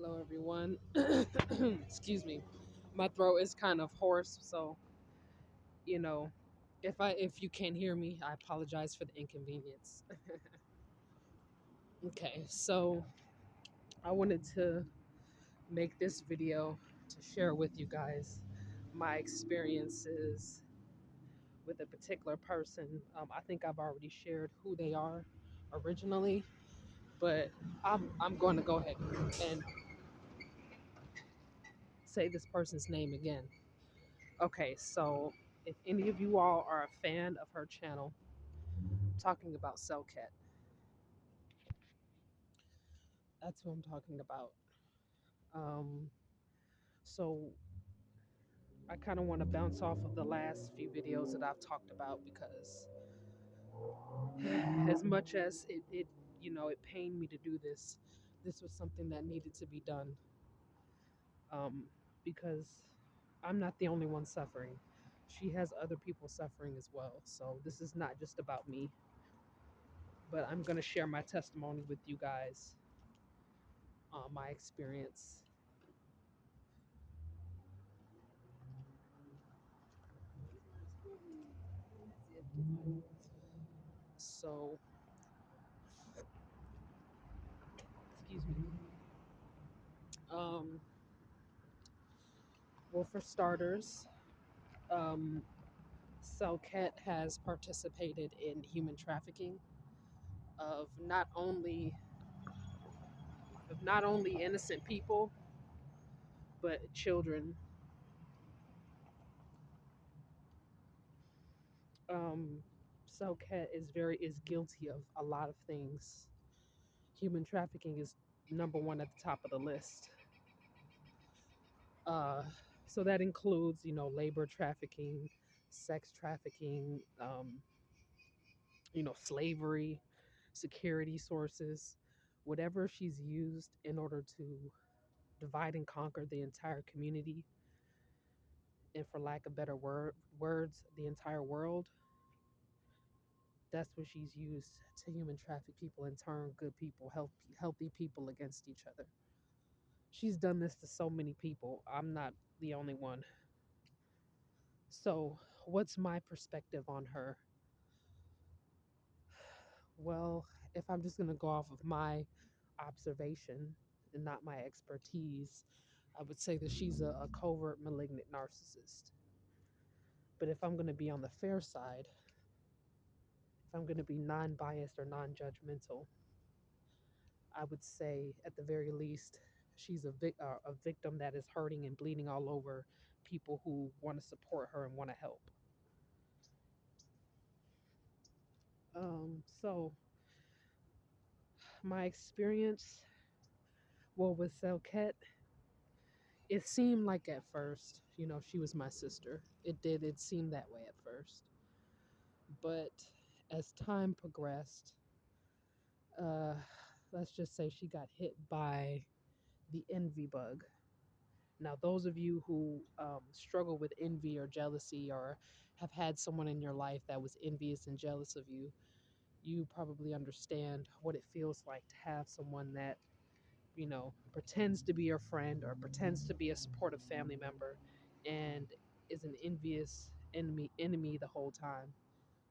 Hello, everyone. Excuse me. My throat is kind of hoarse, so you know, if you can't hear me, I apologize for the inconvenience. Okay, so I wanted to make this video to share with you guys my experiences with a particular person. I think I've already shared who they are originally, but I'm going to go ahead and say this person's name again. Okay, so if any of you all are a fan of her channel, I'm talking about Sel.Ket. That's who I'm talking about. Um, so I kind of want to bounce off of the last few videos that I've talked about because as much as it pained me to do this, this was something that needed to be done um, because I'm not the only one suffering. She has other people suffering as well. So this is not just about me, but I'm going to share my testimony with you guys, my experience. So, excuse me. Um, well, for starters, um, Sel.Ket has participated in human trafficking of not only innocent people, but children. Um, Sel.Ket is guilty of a lot of things. Human trafficking is number one at the top of the list. Uh, so that includes, labor trafficking, sex trafficking, slavery, security sources, whatever she's used in order to divide and conquer the entire community, and for lack of better words, the entire world. That's what she's used to human traffic people and turn good people, healthy people against each other. She's done this to so many people. I'm not the only one. So, what's my perspective on her? Well, if I'm just going to go off of my observation and not my expertise, I would say that she's a covert malignant narcissist. But if I'm going to be on the fair side, if I'm going to be non biased or non judgmental, I would say at the very least, she's a victim that is hurting and bleeding all over people who want to support her and want to help. So, my experience, well, with Sel.Ket, it seemed like at first, she was my sister. It seemed that way at first. But as time progressed, uh, let's just say she got hit by the envy bug. Now, those of you who struggle with envy or jealousy or have had someone in your life that was envious and jealous of you, you probably understand what it feels like to have someone that, pretends to be your friend or pretends to be a supportive family member and is an envious enemy the whole time.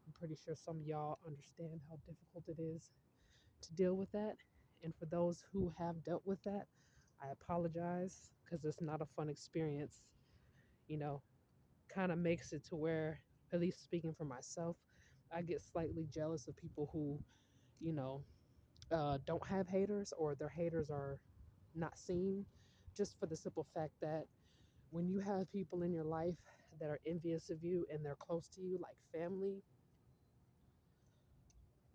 I'm pretty sure some of y'all understand how difficult it is to deal with that. And for those who have dealt with that, I apologize because it's not a fun experience. You know, kind of makes it to where, at least speaking for myself, I get slightly jealous of people who, you know, don't have haters or their haters are not seen, just for the simple fact that when you have people in your life that are envious of you and they're close to you like family,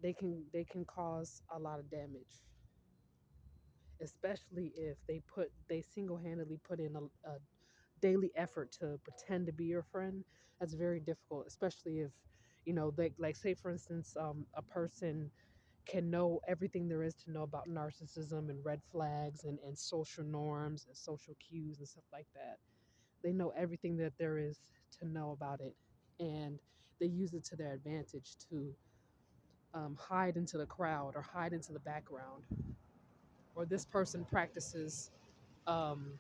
they can cause a lot of damage, especially if they single-handedly put in a daily effort to pretend to be your friend. That's very difficult, especially if they, like, say for instance, a person can know everything there is to know about narcissism and red flags and social norms and social cues and stuff like that. They know everything that there is to know about it, and they use it to their advantage to hide into the crowd or hide into the background. Or this person practices um,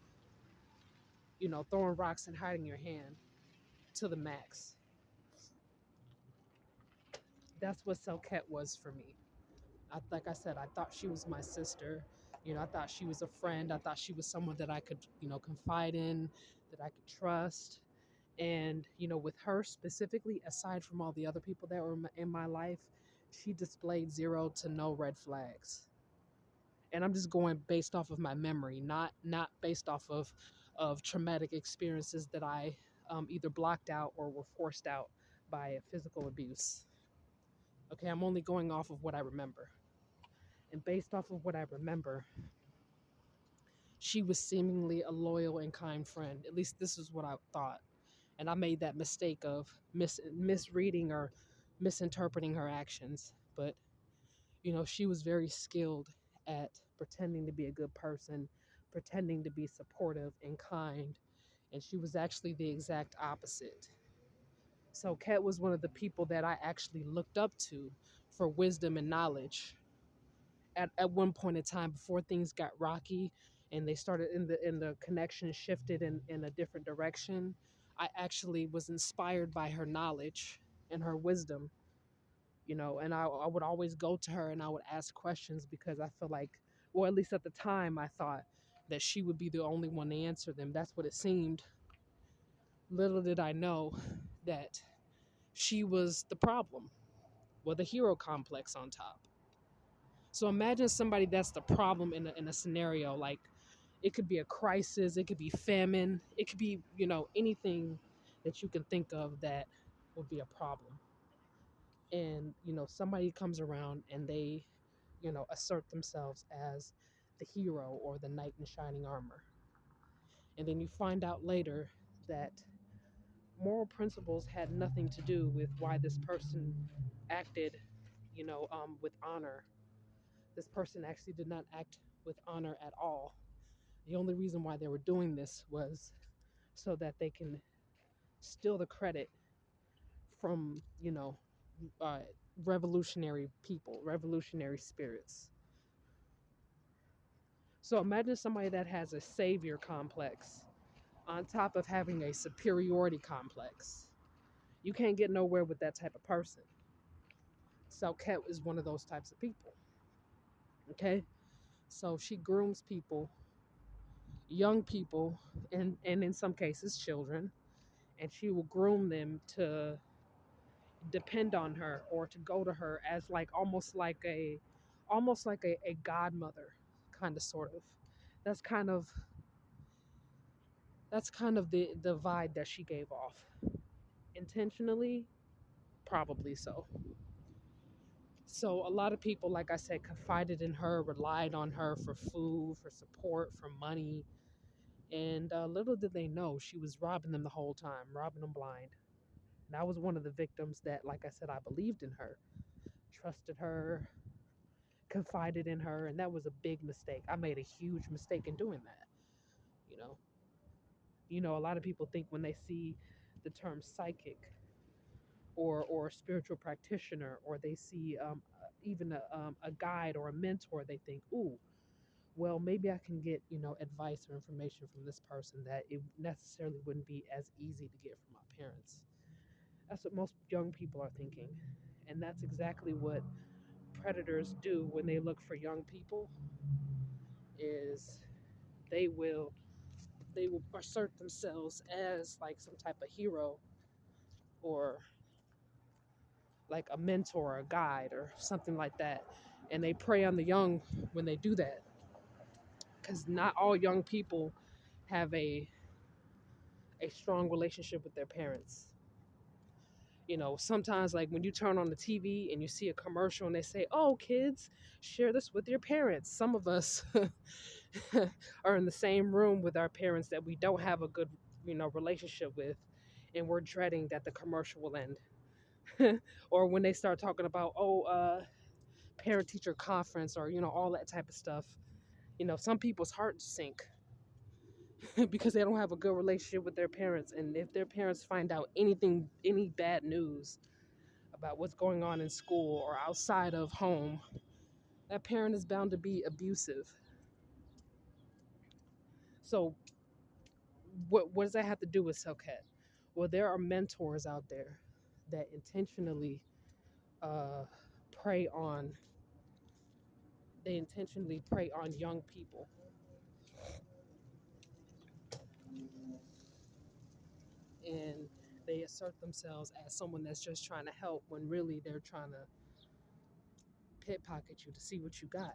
throwing rocks and hiding your hand to the max. That's what Sel.Ket was for me. Like I said, I thought she was my sister. I thought she was a friend. I thought she was someone that I could, confide in, that I could trust. And, with her specifically, aside from all the other people that were in my life, she displayed zero to no red flags. And I'm just going based off of my memory, not based off of traumatic experiences that I either blocked out or were forced out by physical abuse. Okay, I'm only going off of what I remember. And based off of what I remember, she was seemingly a loyal and kind friend. At least this is what I thought. And I made that mistake of misreading or misinterpreting her actions. But, she was very skilled at pretending to be a good person, pretending to be supportive and kind. And she was actually the exact opposite. So Ket was one of the people that I actually looked up to for wisdom and knowledge at one point in time before things got rocky and they started in the connection shifted in a different direction. I actually was inspired by her knowledge and her wisdom, and I would always go to her and I would ask questions because I feel like, well, at least at the time I thought that she would be the only one to answer them. That's what it seemed. Little did I know that she was the problem with a hero complex on top. So imagine somebody that's the problem in a scenario like it could be a crisis, it could be famine, it could be, anything that you can think of that would be a problem. And, somebody comes around and they, assert themselves as the hero or the knight in shining armor. And then you find out later that moral principles had nothing to do with why this person acted, with honor. This person actually did not act with honor at all. The only reason why they were doing this was so that they can steal the credit from, uh, revolutionary people, revolutionary spirits. So imagine somebody that has a savior complex on top of having a superiority complex. You can't get nowhere with that type of person. Sel.Ket is one of those types of people. Okay? So she grooms people, young people, and in some cases children, and she will groom them to depend on her or to go to her as like almost like a godmother, kind of sort of. That's kind of the vibe that she gave off. Intentionally, probably so. So a lot of people, like I said, confided in her, relied on her for food, for support, for money. And little did they know she was robbing them the whole time, robbing them blind. And I was one of the victims that, like I said, I believed in her, trusted her, confided in her, and that was a big mistake. I made a huge mistake in doing that. You know, a lot of people think when they see the term psychic or spiritual practitioner, or they see even a guide or a mentor, they think, ooh, well, maybe I can get, advice or information from this person that it necessarily wouldn't be as easy to get from my parents. That's what most young people are thinking. And that's exactly what predators do when they look for young people is they will assert themselves as like some type of hero or like a mentor, a guide, or something like that. And they prey on the young when they do that. Because not all young people have a strong relationship with their parents. Sometimes like when you turn on the TV and you see a commercial and they say, oh, kids, share this with your parents. Some of us are in the same room with our parents that we don't have a good, relationship with. And we're dreading that the commercial will end. Or when they start talking about, parent teacher conference or, all that type of stuff, some people's hearts sink because they don't have a good relationship with their parents. And if their parents find out any bad news about what's going on in school or outside of home, that parent is bound to be abusive. So what does that have to do with Sel.Ket? Well, there are mentors out there that intentionally uh, prey on they intentionally prey on young people, and they assert themselves as someone that's just trying to help when really they're trying to pickpocket you to see what you got.